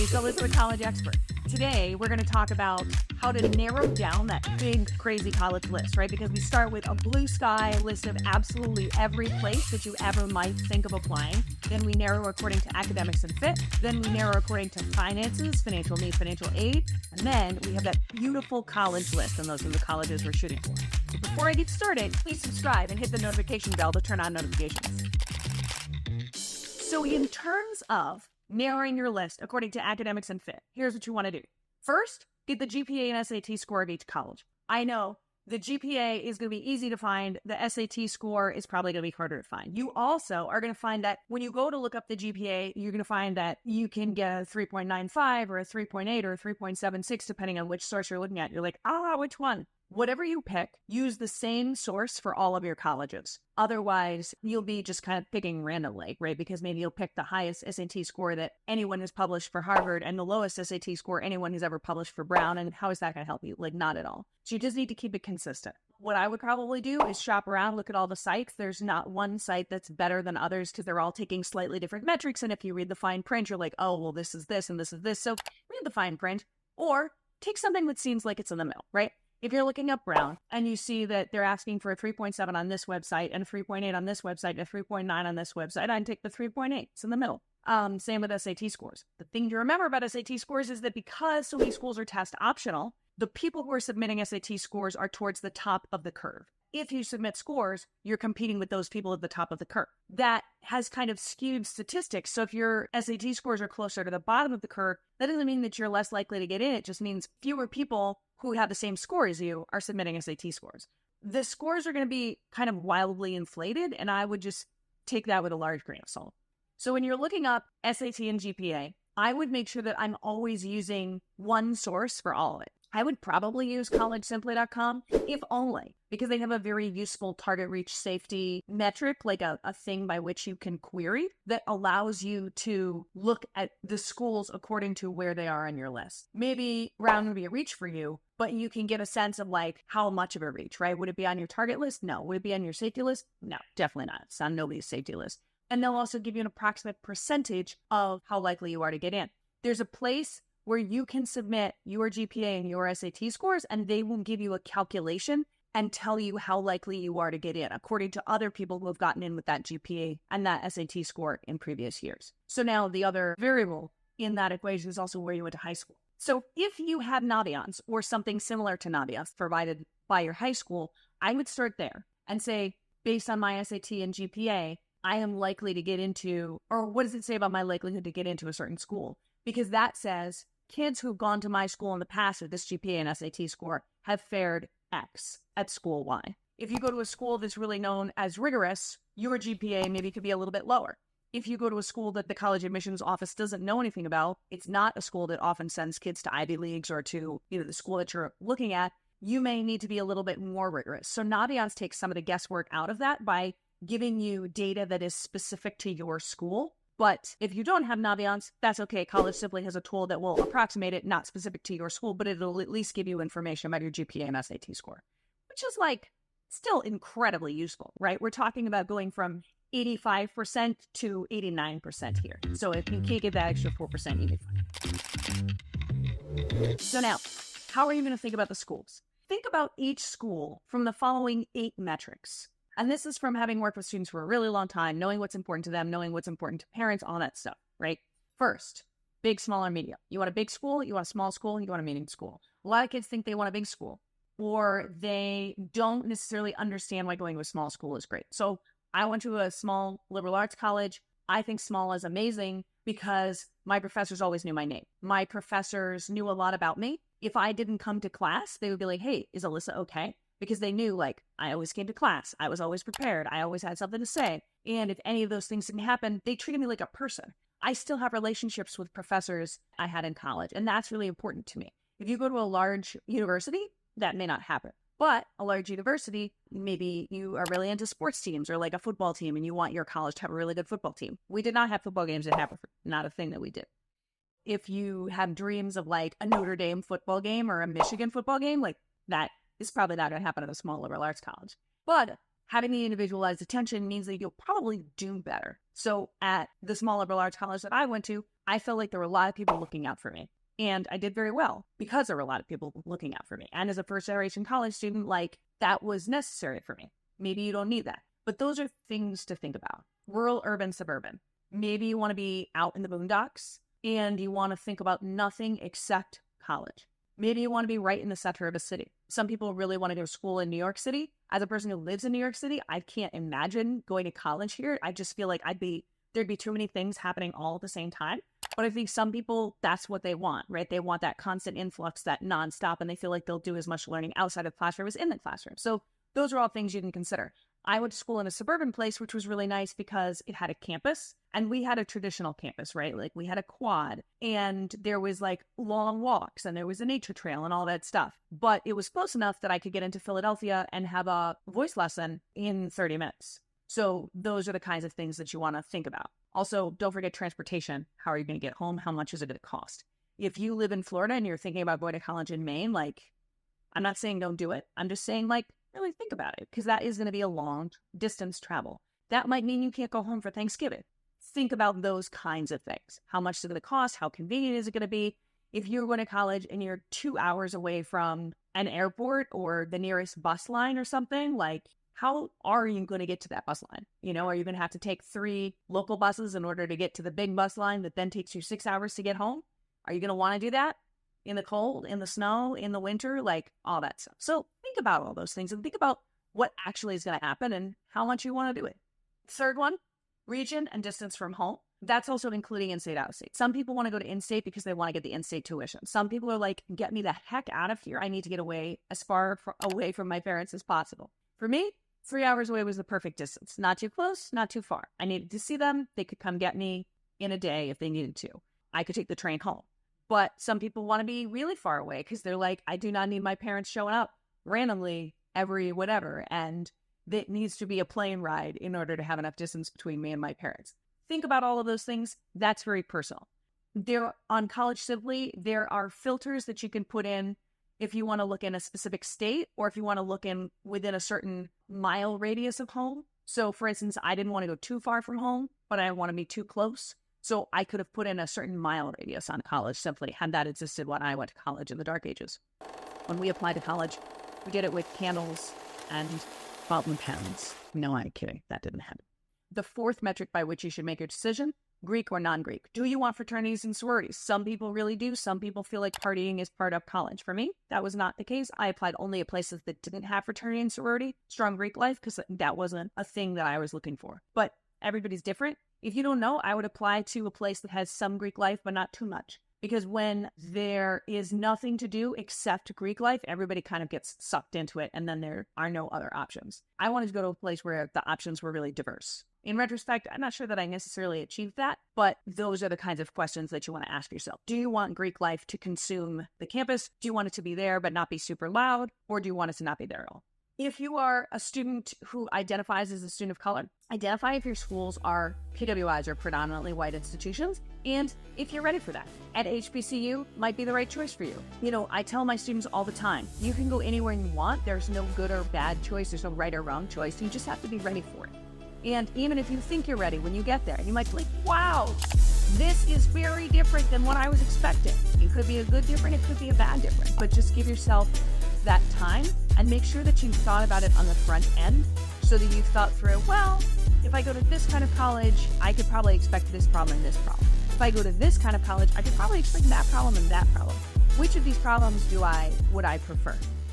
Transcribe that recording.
Hey, so let's do a college expert. Today, we're going to talk about how to narrow down that big, crazy college list, right? Because we start with a blue sky list of absolutely every place that you ever might think of applying. Then we narrow according to academics and fit. Then we narrow according to finances, financial needs, financial aid. And then we have that beautiful college list, and those are the colleges we're shooting for. But before I get started, please subscribe and hit the notification bell to turn on notifications. So in terms of narrowing your list according to academics and fit, here's what you want to do. First, get the GPA and SAT score of each college. I know the GPA is going to be easy to find. The SAT score is probably going to be harder to find. You also are going to find that when you go to look up the GPA, you're going to find that you can get a 3.95 or a 3.8 or a 3.76, depending on which source you're looking at. You're like, which one? Whatever you pick, use the same source for all of your colleges. Otherwise, you'll be just kind of picking randomly, right? Because maybe you'll pick the highest SAT score that anyone has published for Harvard and the lowest SAT score anyone has ever published for Brown. And how is that going to help you? Like, not at all. So you just need to keep it consistent. What I would probably do is shop around, look at all the sites. There's not one site that's better than others because they're all taking slightly different metrics. And if you read the fine print, you're like, oh, well, this is this and this is this. So read the fine print or take something that seems like it's in the middle, right? If you're looking up Brown and you see that they're asking for a 3.7 on this website and a 3.8 on this website and a 3.9 on this website, I'd take the 3.8. It's in the middle. Same with SAT scores. The thing to remember about SAT scores is that because so many schools are test optional, the people who are submitting SAT scores are towards the top of the curve. If you submit scores, you're competing with those people at the top of the curve. That has kind of skewed statistics. So if your SAT scores are closer to the bottom of the curve, that doesn't mean that you're less likely to get in. It just means fewer people who have the same score as you are submitting SAT scores. The scores are going to be kind of wildly inflated, and I would just take that with a large grain of salt. So when you're looking up SAT and GPA, I would make sure that I'm always using one source for all of it. I would probably use collegesimply.com, if only, because they have a very useful target reach safety metric, like a thing by which you can query that allows you to look at the schools according to where they are on your list. Maybe Brown would be a reach for you, but you can get a sense of like how much of a reach, right? Would it be on your target list? No. Would it be on your safety list? No, definitely not. It's on nobody's safety list. And they'll also give you an approximate percentage of how likely you are to get in. There's a place where you can submit your GPA and your SAT scores, and they will give you a calculation and tell you how likely you are to get in, according to other people who have gotten in with that GPA and that SAT score in previous years. So now the other variable in that equation is also where you went to high school. So if you had naviance or something similar to naviance provided by your high school, I would start there and say, based on my SAT and GPA, I am likely to get into, or what does it say about my likelihood to get into a certain school? Because that says kids who've gone to my school in the past with this GPA and SAT score have fared X at school Y. If you go to a school that's really known as rigorous, your GPA maybe could be a little bit lower. If you go to a school that the college admissions office doesn't know anything about, it's not a school that often sends kids to Ivy Leagues or to the school that you're looking at, you may need to be a little bit more rigorous. So Naviance takes some of the guesswork out of that by giving you data that is specific to your school. But if you don't have Naviance, that's okay. College Simply has a tool that will approximate it, not specific to your school, but it'll at least give you information about your GPA and SAT score, which is like still incredibly useful, right? We're talking about going from 85% to 89% here. So if you can't get that extra 4%, you need fine. So now, how are you going to think about the schools? Think about each school from the following 8 metrics. And this is from having worked with students for a really long time, knowing what's important to them, knowing what's important to parents, all that stuff, right? First, big, small, or medium. You want a big school, you want a small school, you want a medium school. A lot of kids think they want a big school, or they don't necessarily understand why going to a small school is great. So I went to a small liberal arts college. I think small is amazing because my professors always knew my name. My professors knew a lot about me. If I didn't come to class, they would be like, hey, is Alyssa okay? Because they knew, like, I always came to class. I was always prepared. I always had something to say. And if any of those things didn't happen, they treated me like a person. I still have relationships with professors I had in college, and that's really important to me. If you go to a large university, that may not happen. But a large university, maybe you are really into sports teams or like a football team, and you want your college to have a really good football team. We did not have football games at Haverford. Not a thing that we did. If you have dreams of like a Notre Dame football game or a Michigan football game, like that, it's probably not going to happen at a small liberal arts college. But having the individualized attention means that you'll probably do better. So at the small liberal arts college that I went to, I felt like there were a lot of people looking out for me. And I did very well because there were a lot of people looking out for me. And as a first generation college student, like that was necessary for me. Maybe you don't need that. But those are things to think about. Rural, urban, suburban. Maybe you want to be out in the boondocks and you want to think about nothing except college. Maybe you want to be right in the center of a city. Some people really want to go to school in New York City. As a person who lives in New York City, I can't imagine going to college here. I just feel like there'd be too many things happening all at the same time. But I think some people, that's what they want, right? They want that constant influx, that nonstop, and they feel like they'll do as much learning outside of the classroom as in the classroom. So those are all things you can consider. I went to school in a suburban place, which was really nice because it had a campus and we had a traditional campus, right? Like we had a quad and there was like long walks and there was a nature trail and all that stuff. But it was close enough that I could get into Philadelphia and have a voice lesson in 30 minutes. So those are the kinds of things that you want to think about. Also, don't forget transportation. How are you going to get home? How much is it going to cost? If you live in Florida and you're thinking about going to college in Maine, like I'm not saying don't do it. I'm just saying like really think about it because that is going to be a long distance travel. That might mean you can't go home for Thanksgiving. Think about those kinds of things. How much is it going to cost? How convenient is it going to be? If you're going to college and you're 2 hours away from an airport or the nearest bus line or something, like how are you going to get to that bus line? You know, are you going to have to take 3 local buses in order to get to the big bus line that then takes you 6 hours to get home? Are you going to want to do that? In the cold, in the snow, in the winter, like all that stuff. So think about all those things and think about what actually is going to happen and how much you want to do it. Third one, region and distance from home. That's also including in-state, out-of-state. Some people want to go to in-state because they want to get the in-state tuition. Some people are like, get me the heck out of here. I need to get away as far away from my parents as possible. For me, 3 hours away was the perfect distance. Not too close, not too far. I needed to see them. They could come get me in a day if they needed to. I could take the train home. But some people want to be really far away because they're like, I do not need my parents showing up randomly every whatever. And it needs to be a plane ride in order to have enough distance between me and my parents. Think about all of those things. That's very personal. On College Simply, there are filters that you can put in if you want to look in a specific state or if you want to look in within a certain mile radius of home. So for instance, I didn't want to go too far from home, but I didn't want to be too close. So I could have put in a certain mile radius on College Simply had that existed when I went to college in the dark ages. When we applied to college, we did it with candles and fountain pens. No, I'm kidding. That didn't happen. The fourth metric by which you should make your decision, Greek or non-Greek. Do you want fraternities and sororities? Some people really do. Some people feel like partying is part of college. For me, that was not the case. I applied only at places that didn't have fraternity and sorority, strong Greek life, because that wasn't a thing that I was looking for. But everybody's different. If you don't know, I would apply to a place that has some Greek life, but not too much. Because when there is nothing to do except Greek life, everybody kind of gets sucked into it, and then there are no other options. I wanted to go to a place where the options were really diverse. In retrospect, I'm not sure that I necessarily achieved that, but those are the kinds of questions that you want to ask yourself. Do you want Greek life to consume the campus? Do you want it to be there but not be super loud? Or do you want it to not be there at all? If you are a student who identifies as a student of color, identify if your schools are PWIs or predominantly white institutions, and if you're ready for that. At HBCU might be the right choice for you. You know, I tell my students all the time, you can go anywhere you want. There's no good or bad choice. There's no right or wrong choice. You just have to be ready for it. And even if you think you're ready, when you get there, you might be like, wow, this is very different than what I was expecting. It could be a good different, it could be a bad different, but just give yourself that time and make sure that you've thought about it on the front end so that you've thought through, well, if I go to this kind of college, I could probably expect this problem and this problem. If I go to this kind of college, I could probably expect that problem and that problem. Which of these problems would I prefer?